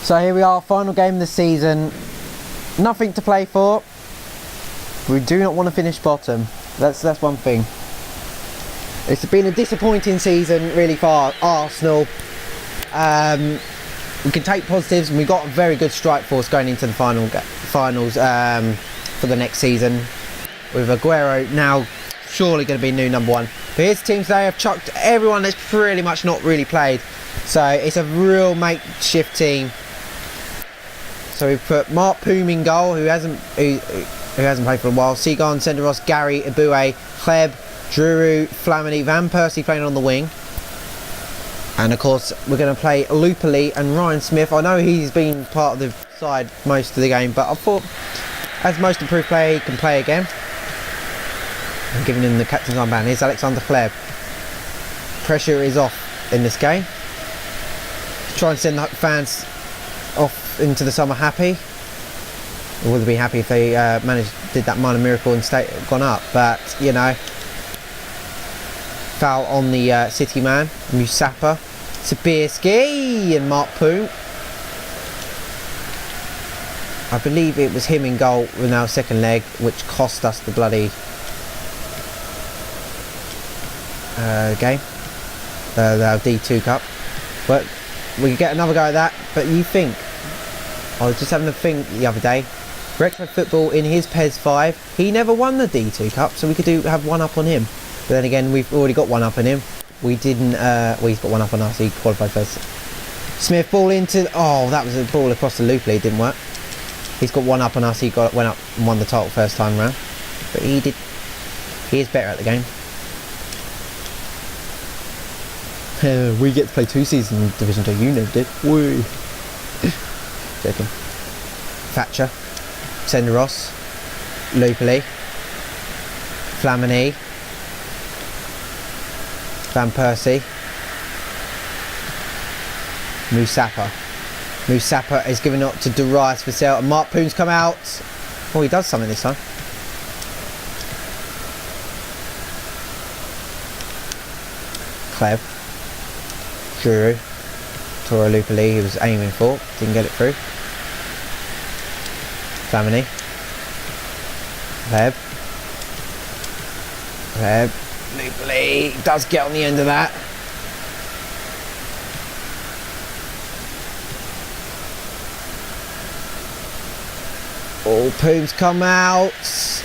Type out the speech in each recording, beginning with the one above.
So here we are, final game of the season. Nothing to play for. We do not want to finish bottom. That's one thing. It's been a disappointing season, really, for Arsenal. We can take positives, and we've got a very good strike force going into the finals for the next season. With Aguero now surely going to be new number one. But here's the teams they have chucked everyone that's pretty much not really played. So it's a real makeshift team. So we've put Mark Poom in goal, who hasn't played for a while. Seagon, Senderos, Gary, Ibue, Kleb, Drew, Flamini, Van Persie playing on the wing. And of course we're going to play Lupoli and Ryan Smith. I know he's been part of the side most of the game, but I thought as most improved player he can play again. I'm giving him the captain's armband. Here's Alexander Kleb. Pressure is off in this game. Try and send the fans off into the summer happy. I would be happy if they did that minor miracle and gone up, but you know, foul on the City man, Musapa, Sabirski and Mark Poom. I believe it was him in goal with our second leg, which cost us the bloody game, the D2 Cup. But we could get another go at that. But you think, I was just having a think the other day, Retro Football in his PES 5, he never won the D2 Cup, so we could have one up on him. But then again, we've already got one up on him. We didn't, well, he's got one up on us, he qualified first. Smith, ball into, oh, that was a ball across the loop, it didn't work. He's got one up on us, went up and won the title first time round. But he is better at the game. We get to play 2 seasons in Division 2, you never did. Woo. Joking. Thatcher, Senderos, Lupoli, Flamini, Van Persie, Musapa. Musapa is giving up to Darius Vassell, and Mark Poom's come out. Oh, he does something this time. Kleb, Drew, Toro Lupoli, he was aiming for, didn't get it through. Flamini, Kleb, Lupoli does get on the end of that. Oh, Poom's come out.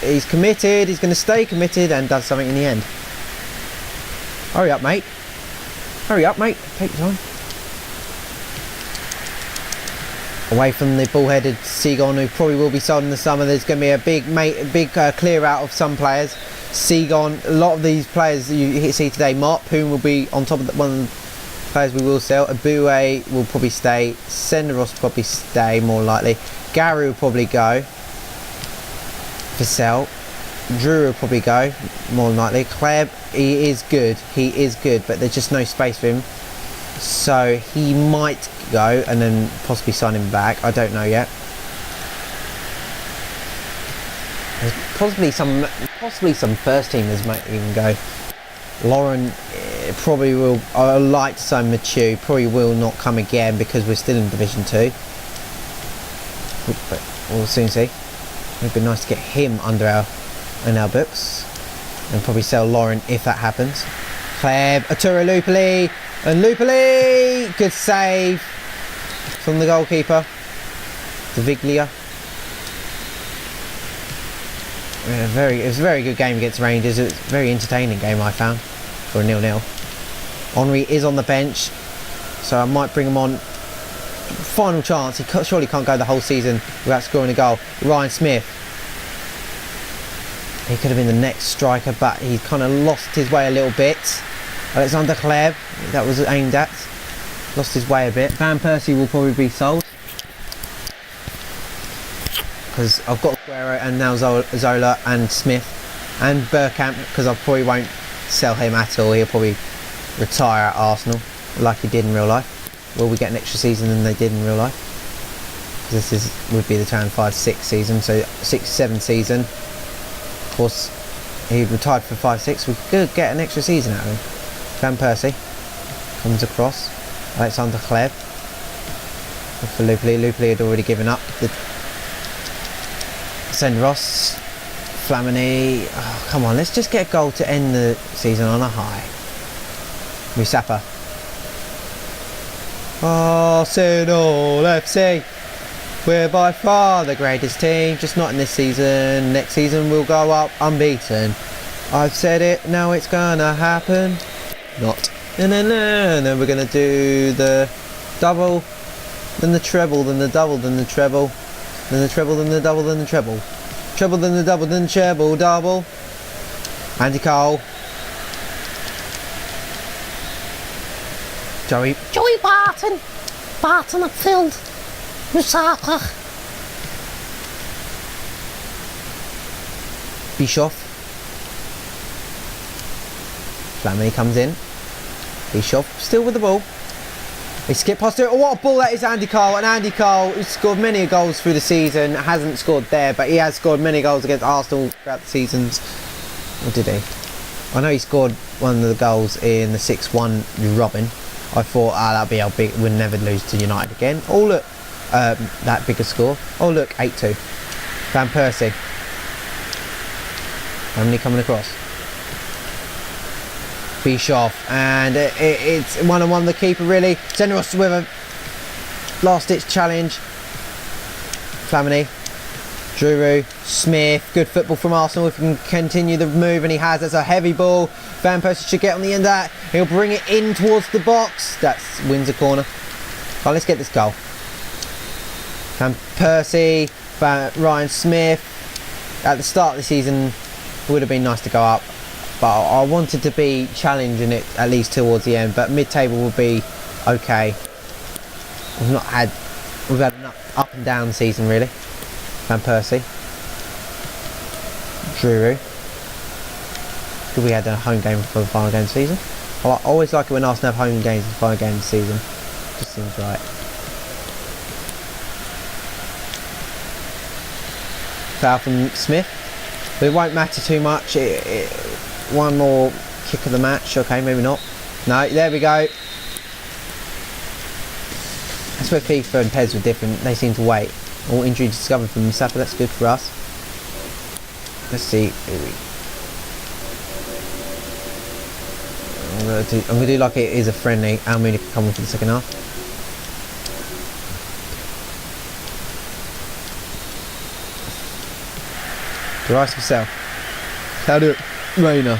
He's committed. He's going to stay committed and does something in the end. Hurry up, mate. Hurry up, mate. Take your time. Away from the ball-headed Seagon, who probably will be sold in the summer. There's going to be a big clear out of some players. Seagon, a lot of these players that you see today. Mark Poom will be on top of one of the players we will sell. Ibue will probably stay. Senderos will probably stay, more likely. Gary will probably go for sell. Drew will probably go, more than likely. Kleb, he is good, but there's just no space for him. So he might go and then possibly sign him back. I don't know yet. There's possibly some first teamers might even go. Lauren probably will. I like to say Machu probably will not come again because we're still in Division 2. But we'll soon see. It'd be nice to get him in our books, and probably sell Lauren if that happens. Kleb, Arturo Lupoli, and Lupoli, good save from the goalkeeper, Daviglia. It was a very good game against Rangers. It was a very entertaining game, I found, for a 0-0. Henry is on the bench, so I might bring him on. Final chance. He surely can't go the whole season without scoring a goal. Ryan Smith. He could have been the next striker, but he kind of lost his way a little bit. Alexander Kleb, that was aimed at. Lost his way a bit. Van Persie will probably be sold, because I've got Aguero and now Zola and Smith and Bergkamp, because I probably won't sell him at all. He'll probably retire at Arsenal like he did in real life. Will we get an extra season than they did in real life? This would be the 5-6 season, so 6-7 season. Of course, he retired for 5-6. We could get an extra season out of him. Van Persie comes across. Alexander Kleb. For Lupoli. Lupoli had already given up. Senderos. Flamini. Oh, come on, let's just get a goal to end the season on a high. Musapa. Arsenal FC. We're by far the greatest team, just not in this season. Next season we'll go up unbeaten. I've said it, now it's gonna happen. Not. And then we're gonna do the double, then the treble, then the double, then the treble, then the treble, then the double, then the treble. Treble, then the double, then the treble, double. Andy Cole. Joey Barton. Barton upfield. Musaka. Bischoff. Flamini comes in. Bischoff still with the ball. He skipped past it. Oh, what a ball that is, Andy Cole. And Andy Cole, who's scored many goals through the season, hasn't scored there, but he has scored many goals against Arsenal throughout the seasons. Or did he? I know he scored one of the goals in the 6-1 Robin. I thought, that'll be our big. We'll never lose to United again. Oh look, that bigger score. Oh look, 8-2. Van Persie. How many coming across? Bischoff, and it's 1-on-1 the keeper really. Senderos with a last ditch challenge. Flamini. Giroud, Smith, good football from Arsenal if he can continue the move, and he has. That's a heavy ball. Van Persie should get on the end of that. He'll bring it in towards the box. That wins a corner. Right, let's get this goal. Van Persie, Ryan Smith. At the start of the season, it would have been nice to go up, but I wanted to be challenging it at least towards the end. But mid-table will be okay. We've had an up and down season really. Van Persie. Giroud. Good we had a home game for the final game of the season. I always like it when Arsenal have home games in the final game of the season. Just seems right. Foul from Smith. But it won't matter too much. One more kick of the match. Okay, maybe not. No, there we go. That's where FIFA and PES were different. They seem to wait. All injury discovered from Musapa, that's good for us. Let's see. I'm gonna do like it is a friendly. Almunia can come on for the second half. Rice himself. How do it? Rayner.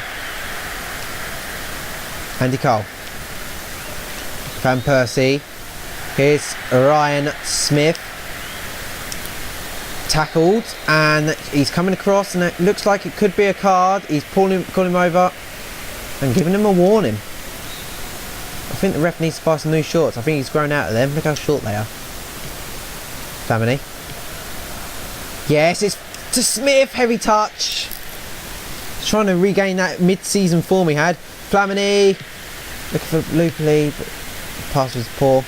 Andy Cole. Van Persie. Here's Ryan Smith. Tackled, and he's coming across, and it looks like it could be a card. He's calling him over and giving him a warning. I think the ref needs to buy some new shorts. I think he's grown out of them. Look how short they are. Flamini. Yes, it's to Smith. Heavy touch. He's trying to regain that mid-season form he had. Flamini. Looking for Lupoli, but the pass was poor.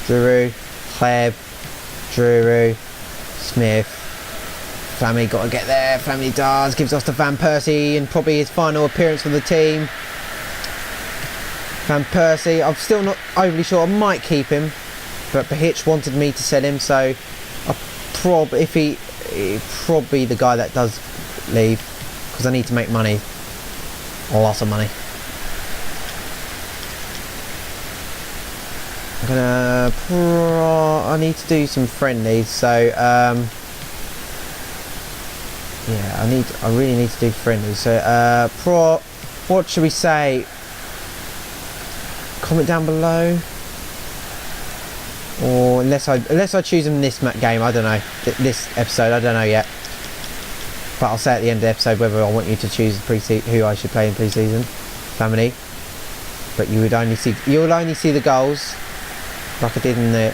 Giroud. Kleb. Giroud. Smith. Flamini got to get there. Flamini does. Gives us to Van Persie, and probably his final appearance for the team. Van Persie, I'm still not overly sure. I might keep him, but Behich wanted me to sell him, so if he probably the guy that does leave, because I need to make money, lots of money. I need to do some friendlies, so yeah, I really need to do friendlies. So what should we say? Comment down below, or unless I choose them this game, I don't know. This episode, I don't know yet. But I'll say at the end of the episode whether I want you to choose who I should play in pre-season. Family, but you'll only see the goals, like I did in the.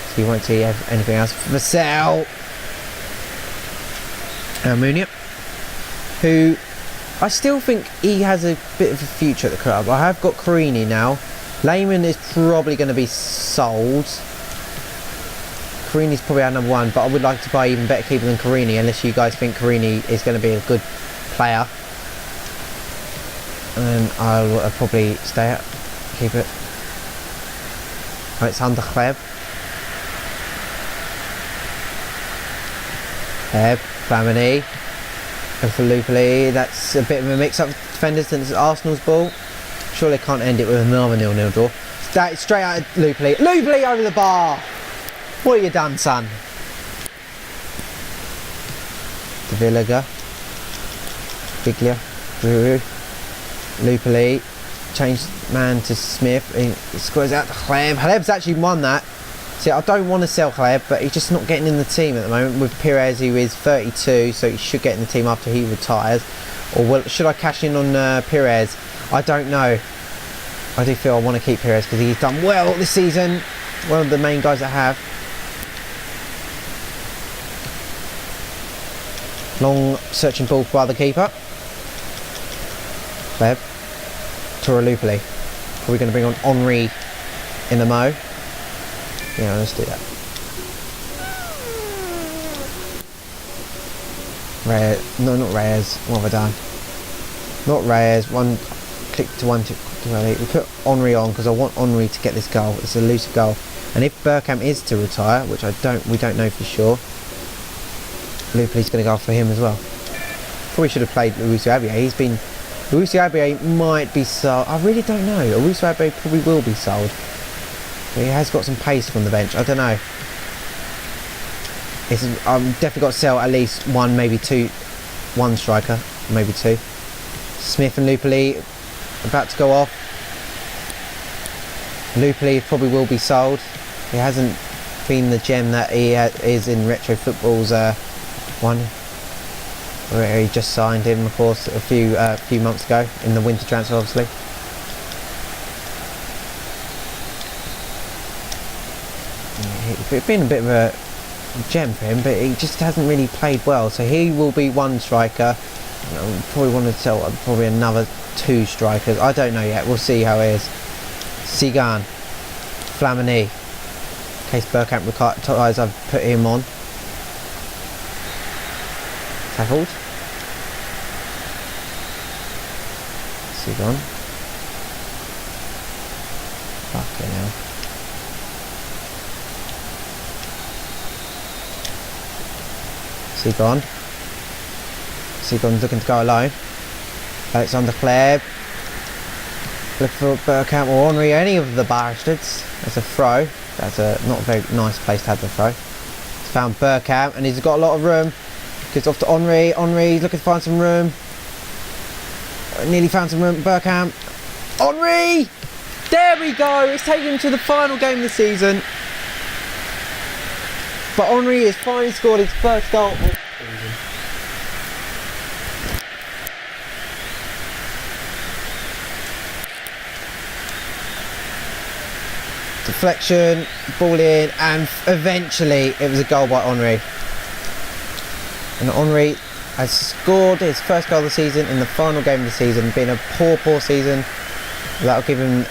So you won't see anything else. Vassell. Almunia, who I still think he has a bit of a future at the club. I have got Carini now. Lehman is probably going to be sold. Carini's probably our number one, but I would like to buy even better keeper than Carini, unless you guys think Carini is going to be a good player. And I'll probably stay at keep it. Oh, it's under Kleb. Flamini. Go for Lupoli. That's a bit of a mix-up with defenders since it's Arsenal's ball. Surely they can't end it with another 0-0 draw. That is straight out of Lupoli. Lupoli over the bar! What have you done, son? De Villager. Biglia. Drew. Lupoli. Changed man to Smith. He squares out to Hleb. Hleb's actually won that. See, I don't want to sell Hleb, but he's just not getting in the team at the moment with Perez, who is 32, so he should get in the team after he retires. Or should I cash in on Perez? I don't know. I do feel I want to keep Perez because he's done well this season. One of the main guys I have. Long searching ball by the keeper. Hleb. Lupoli. Are we going to bring on Henry in the mo? Yeah, let's do that. Reyes. No, not Reyes. What have I done? Not Reyes. One click to 1-2. We put Henry on because I want Henry to get this goal. It's a elusive goal. And if Bergkamp is to retire, which we don't know for sure, Lupoli's going to go for him as well. Probably should have played Owusu Abiy. Owusu Abiy might be sold. I really don't know. Owusu Abiy probably will be sold. But he has got some pace from the bench. I don't know. I've definitely got to sell at least one, maybe two. One striker, maybe two. Smith and Lupoli about to go off. Lupoli probably will be sold. He hasn't been the gem that he is in Retro Football's one. Where he just signed him, of course, a few months ago in the winter transfer, obviously. It's been a bit of a gem for him, but he just hasn't really played well. So he will be one striker. Probably want to sell probably another two strikers. I don't know yet. We'll see how it is. Sigan, Flamini. In case Bergkamp retires, I've put him on. Tackled. Sigan. Fucking hell. Sigon's looking to go alone. Alexander Hleb. Look for Bergkamp or Henry, any of the bastards. That's a throw. That's not a very nice place to have the throw. He's found Bergkamp and he's got a lot of room. Gets off to Henry. Henry's looking to find some room. Nearly found some room. Bergkamp. Henry! There we go. It's taken him to the final game of the season. But Henry has finally scored his first goal of the season. Deflection, ball in, and eventually it was a goal by Henry. And Henry has scored his first goal of the season in the final game of the season. Been a poor season. That'll give him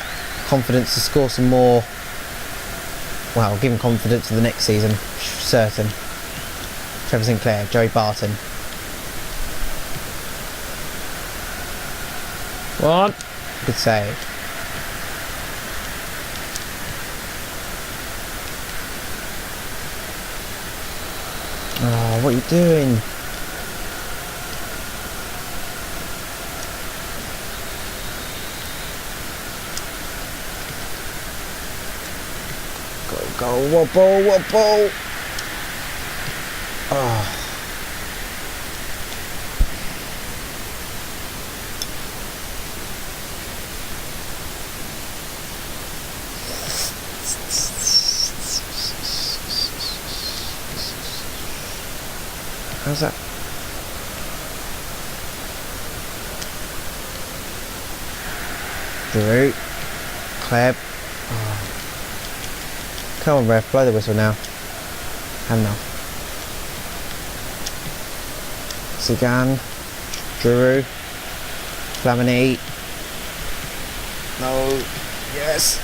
confidence to score some more. Well, give him confidence for the next season, certain. Trevor Sinclair, Joey Barton. One. Good save. Oh, what are you doing? Go, wobble. Oh. How's that? Drew. Kleb. Oh. Come on, ref, blow the whistle now. Have enough. Sigan. Drew. Flamini. No. Yes.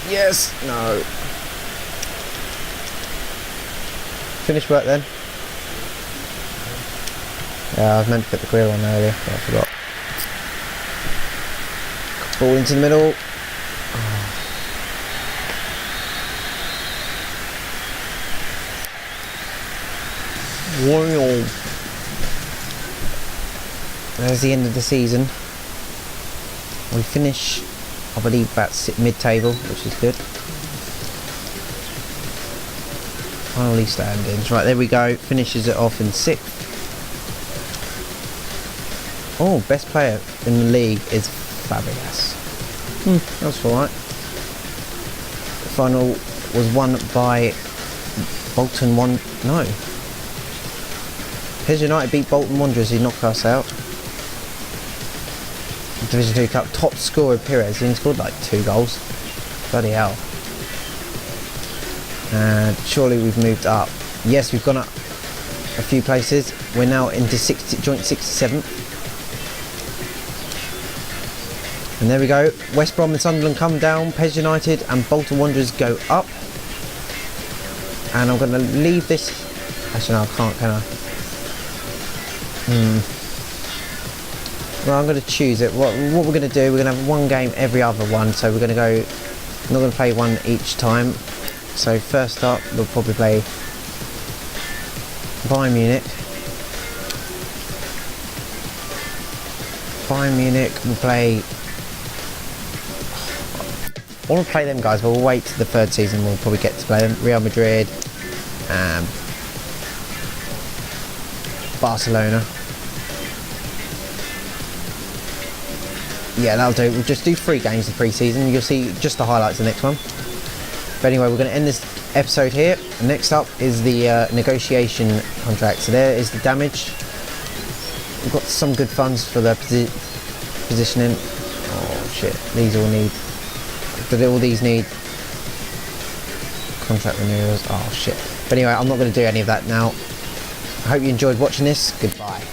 No. Finish work then. Yeah, I was meant to put the grill on earlier, but I forgot. Ball into the middle. Wow. there's the end of the season. We finish, I believe, about mid-table, which is good. Finally standings. Right, there we go. Finishes it off in 6th. Oh, best player in the league is Fabregas. That's alright. The final was won by Bolton no. PES United beat Bolton Wanderers, who knocked us out. Division 2 Cup top scorer Pires, he scored like 2 goals. Bloody hell. And surely we've moved up. Yes, we've gone up a few places. We're now into joint 67th. And there we go. West Brom and Sunderland come down. PES United and Bolton Wanderers go up. And I'm going to leave this. Actually, no, I can't, can I? Well, I'm going to choose it. What we're going to do, we're going to have one game every other one. So we're going to go, I'm not going to play one each time. So first up, we'll probably play Bayern Munich. Bayern Munich, we'll play, I want to play them guys, but we'll wait to the 3rd season, we'll probably get to play them. Real Madrid, Barcelona. Yeah, that'll do. We'll just do 3 games of pre-season. You'll see just the highlights of the next one. But anyway, we're going to end this episode here. Next up is the negotiation contract. So there is the damage. We've got some good funds for the positioning. Oh shit, these all need... Do all these need contract renewals? Oh shit. But anyway, I'm not going to do any of that now. I hope you enjoyed watching this. Goodbye.